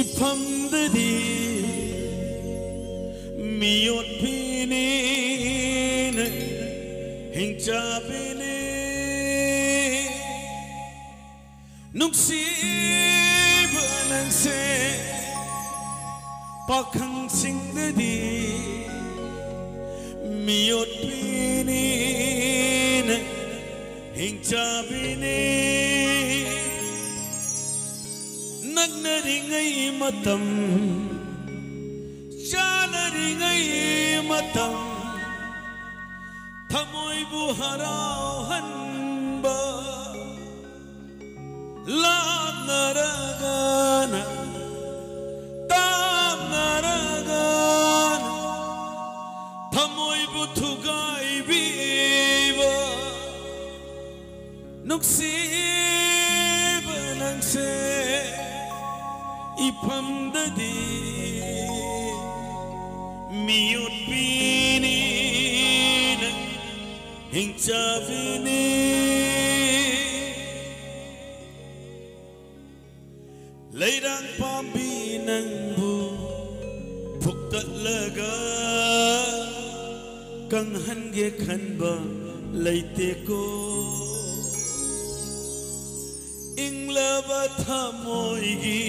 ifamdadi miyot pinin hingjabini nuksiba ng se pakhang singdadi miyot pinin hingjabini nagnaringay matam chanaringay matam thamoy bu harauhanba lamnaragana tamnaragana thamoy bu thugaibiba nuksiba ng se ifamdadi miyot pinin hingjabini leirang pambi nangbu phuktatlaga kanghange khanba leite ko inglaba thamoigi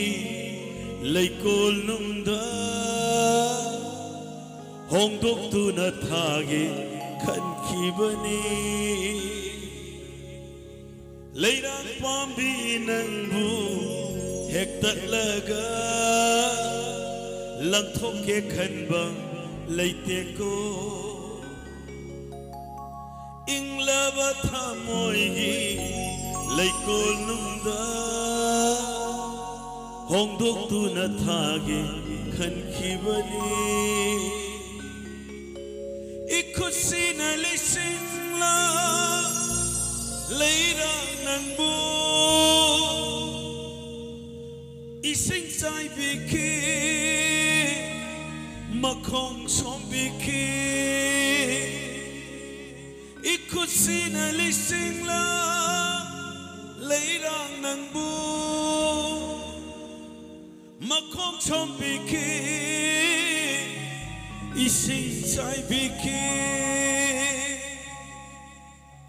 leikol nungda hongdok tu na thage khankibani leirang pambi nangbu hektatlaga langthoke khanba leite ko inglaba thamoigi leikol nungda hongdok tu na thage khankibani ikhusina lisingla leirang nangbu ising sai biki makhong som biki ikhusina lisingla leirang nangbu makhong som biki ising sai biki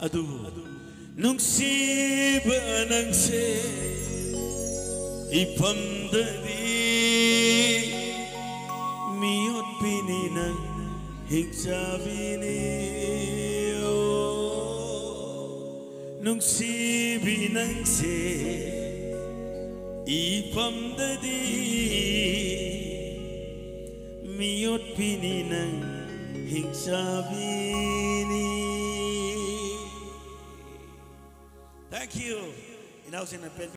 adu nungsiba ng se ifamdadi miyot pinin hingjabini nungsibi ng se ifamdadi miyot pinin hingjabini. Thank you.